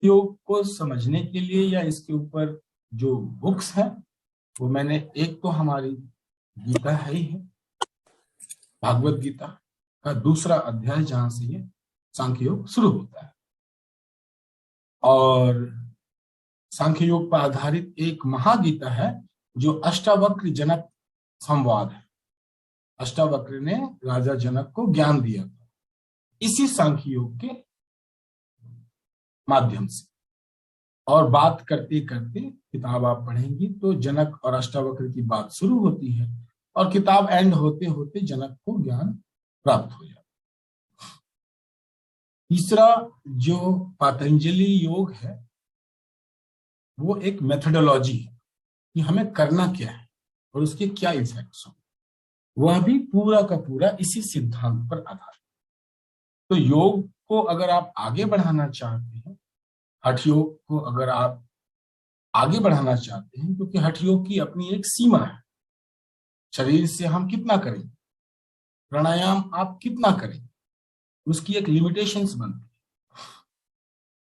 योग को समझने के लिए या इसके ऊपर जो बुक्स हैं वो मैंने, एक तो हमारी गीता है ही है, भागवत गीता का दूसरा अध्याय जहां से ये सांख्य योग शुरू होता है, और सांख्य योग पर आधारित एक महागीता है जो अष्टावक्र जनक संवाद है। अष्टावक्र ने राजा जनक को ज्ञान दिया था इसी सांख्य योग के माध्यम से। और बात करते करते किताब आप पढ़ेंगी तो जनक और अष्टावक्र की बात शुरू होती है और किताब एंड होते होते जनक को ज्ञान प्राप्त हो जाता है। तीसरा जो पतंजलि योग है वो एक मेथोडोलॉजी है कि हमें करना क्या है और उसके क्या इफेक्ट्स हो, वह भी पूरा का पूरा इसी सिद्धांत पर आधारित। तो योग को अगर आप आगे बढ़ाना चाहते हैं, हठ योग को अगर आप आगे बढ़ाना चाहते हैं, क्योंकि हठ योग की अपनी एक सीमा है, शरीर से हम कितना करें, प्राणायाम आप कितना करें, उसकी एक लिमिटेशंस बनती है,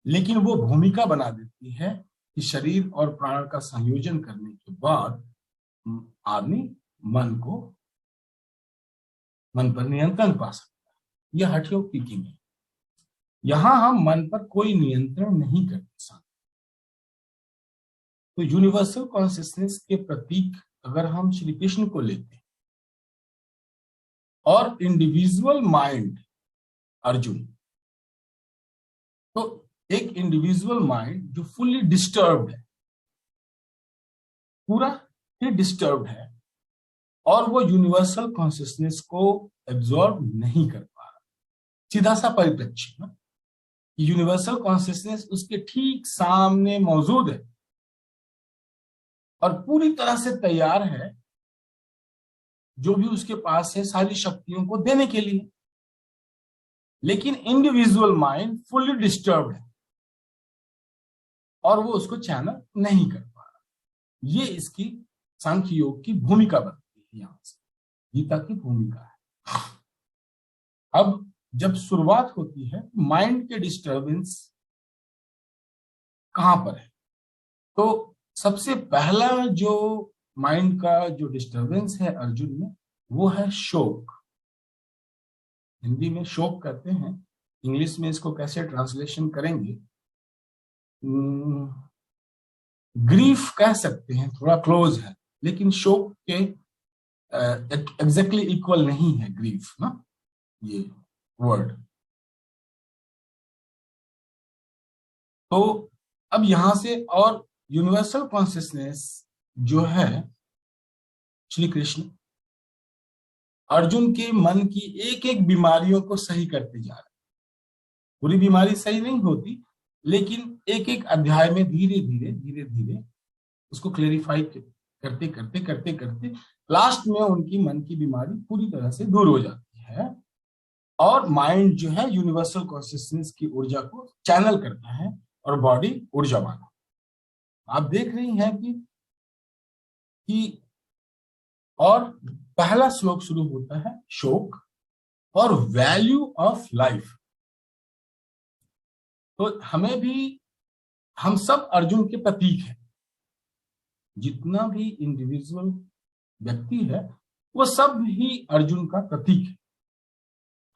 लेकिन वो भूमिका बना देती है कि शरीर और प्राण का संयोजन करने के बाद आदमी मन पर नियंत्रण पा सकता है। यह हठ योग की कीमत है। यहां हम मन पर कोई नियंत्रण नहीं करते। तो यूनिवर्सल कॉन्शियसनेस के प्रतीक अगर हम श्री कृष्ण को लेते हैं और इंडिविजुअल माइंड अर्जुन, तो एक इंडिविजुअल माइंड जो फुल्ली डिस्टर्ब्ड है, पूरा ही डिस्टर्ब्ड है, और वो यूनिवर्सल कॉन्शियसनेस को एब्जॉर्ब नहीं कर पा रहा। सीधा सा परिप्रेक्ष्य ना, यूनिवर्सल कॉन्शियसनेस उसके ठीक सामने मौजूद है और पूरी तरह से तैयार है जो भी उसके पास है सारी शक्तियों को देने के लिए, लेकिन इंडिविजुअल माइंड फुल्ली डिस्टर्ब्ड है और वो उसको चैनल नहीं कर पा रहा। ये इसकी सांख्य योग की भूमिका बनती है, यहां से गीता की भूमिका है। अब जब शुरुआत होती है, माइंड के डिस्टर्बेंस कहां पर है, तो सबसे पहला जो माइंड का जो डिस्टर्बेंस है अर्जुन में, वो है शोक। हिंदी में शोक कहते हैं, इंग्लिश में इसको कैसे ट्रांसलेशन करेंगे, ग्रीफ कह सकते हैं, थोड़ा क्लोज है, लेकिन शोक के एग्जैक्टली इक्वल नहीं है ग्रीफ ना ये वर्ड। तो अब यहां से, और यूनिवर्सल कॉन्शियसनेस जो है श्री कृष्ण अर्जुन के मन की एक एक बीमारियों को सही करते जा रहे हैं। पूरी बीमारी सही नहीं होती, लेकिन एक एक अध्याय में धीरे धीरे धीरे धीरे उसको क्लेरिफाई करते करते करते करते लास्ट में उनकी मन की बीमारी पूरी तरह से दूर हो जाती है और माइंड जो है यूनिवर्सल कॉन्शियसनेस की ऊर्जा को चैनल करता है और बॉडी ऊर्जावान। आप देख रही हैं कि और पहला श्लोक शुरू होता है शोक और वैल्यू ऑफ लाइफ। तो हमें भी, हम सब अर्जुन के प्रतीक हैं, जितना भी इंडिविजुअल व्यक्ति है वो सब ही अर्जुन का प्रतीक है,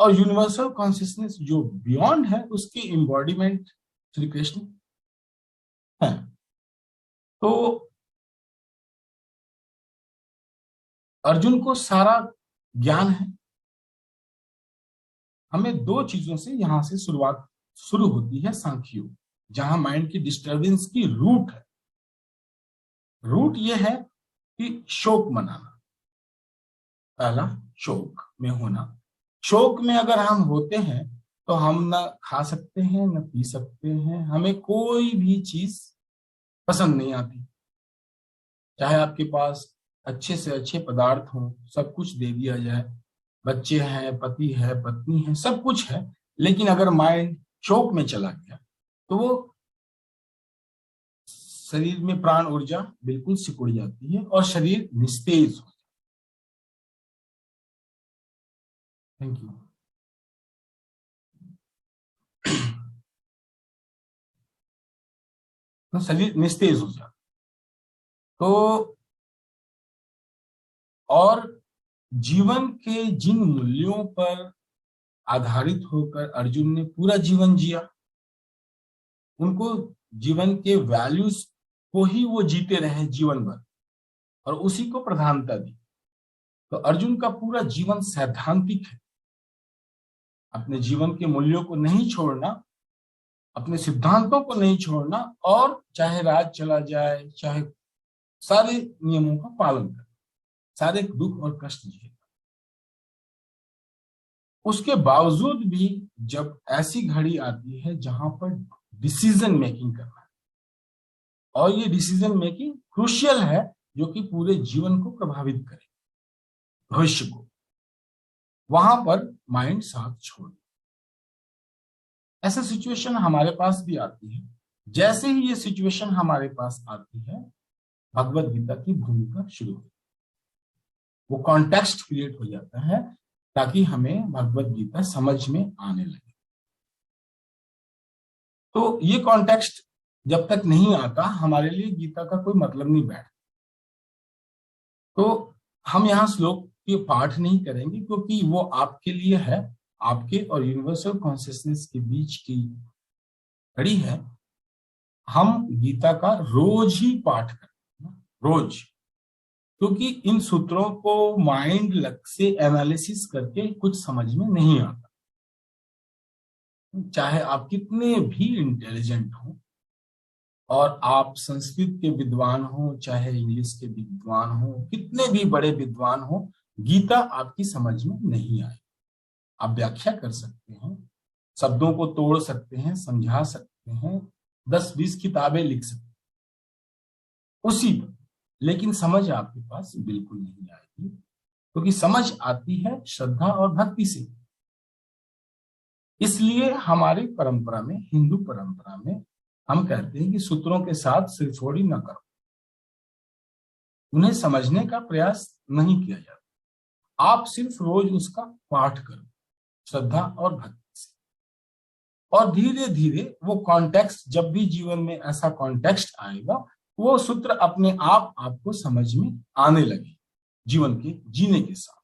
और यूनिवर्सल कॉन्शियसनेस जो बियॉन्ड है उसकी एम्बॉडीमेंट श्री कृष्ण है। तो अर्जुन को सारा ज्ञान है। हमें दो चीजों से यहां से शुरुआत शुरू होती है सांख्य योग, जहां माइंड की डिस्टर्बेंस की रूट है। रूट ये है कि शोक मनाना, पहला शोक में होना। शोक में अगर हम होते हैं तो हम ना खा सकते हैं ना पी सकते हैं, हमें कोई भी चीज पसंद नहीं आती, चाहे आपके पास अच्छे से अच्छे पदार्थ हो, सब कुछ दे दिया जाए, बच्चे हैं, पति है, पत्नी है, सब कुछ है, लेकिन अगर माइंड शोक में चला गया तो वो शरीर में प्राण ऊर्जा बिल्कुल सिकुड़ जाती है और शरीर निस्तेज हो। Thank you. तो शरीर निस्तेज हो जाता। तो और जीवन के जिन मूल्यों पर आधारित होकर अर्जुन ने पूरा जीवन जिया, उनको जीवन के वैल्यूज को ही वो जीते रहे जीवन भर और उसी को प्रधानता दी। तो अर्जुन का पूरा जीवन सैद्धांतिक है, अपने जीवन के मूल्यों को नहीं छोड़ना, अपने सिद्धांतों को नहीं छोड़ना, और चाहे राज चला जाए, चाहे सारे नियमों का पालन करना, सारे दुख और कष्ट झेलना। उसके बावजूद भी जब ऐसी घड़ी आती है जहां पर डिसीजन मेकिंग करना है, और ये डिसीजन मेकिंग क्रूशियल है, जो कि पूरे जीवन को प्रभावित करे, भविष्य को, वहां पर माइंड साथ छोड़। ऐसा सिचुएशन हमारे पास भी आती है। जैसे ही ये सिचुएशन हमारे पास आती है, भगवत गीता की भूमिका शुरू होती है। वो कॉन्टेक्स्ट क्रिएट हो जाता है ताकि हमें भगवत गीता समझ में आने लगे। तो ये कॉन्टेक्स्ट जब तक नहीं आता, हमारे लिए गीता का कोई मतलब नहीं बैठता। तो हम यहाँ श्लोक के पाठ नहीं करेंगे, क्योंकि वो आपके लिए है, आपके और यूनिवर्सल कॉन्शियसनेस के बीच की कड़ी है। हम गीता का रोज ही पाठ करते हैं, रोज, क्योंकि इन सूत्रों को माइंड लग से एनालिसिस करके कुछ समझ में नहीं आता। चाहे आप कितने भी इंटेलिजेंट हो और आप संस्कृत के विद्वान हो, चाहे इंग्लिश के विद्वान हो, कितने भी बड़े विद्वान हो, गीता आपकी समझ में नहीं आए। आप व्याख्या कर सकते हैं, शब्दों को तोड़ सकते हैं, समझा सकते हैं, 10-20 किताबें लिख सकते हैं उसी पर, लेकिन समझ आपके पास बिल्कुल नहीं आएगी, क्योंकि समझ आती है श्रद्धा और भक्ति से। इसलिए हमारी परंपरा में, हिंदू परंपरा में, हम कहते हैं कि सूत्रों के साथ सिरफोड़ी न करो, उन्हें समझने का प्रयास नहीं किया जाता। आप सिर्फ रोज उसका पाठ करो श्रद्धा और भक्ति से, और धीरे धीरे वो कॉन्टेक्स्ट, जब भी जीवन में ऐसा कॉन्टेक्स्ट आएगा, वो सूत्र अपने आप आपको समझ में आने लगे जीवन के जीने के साथ।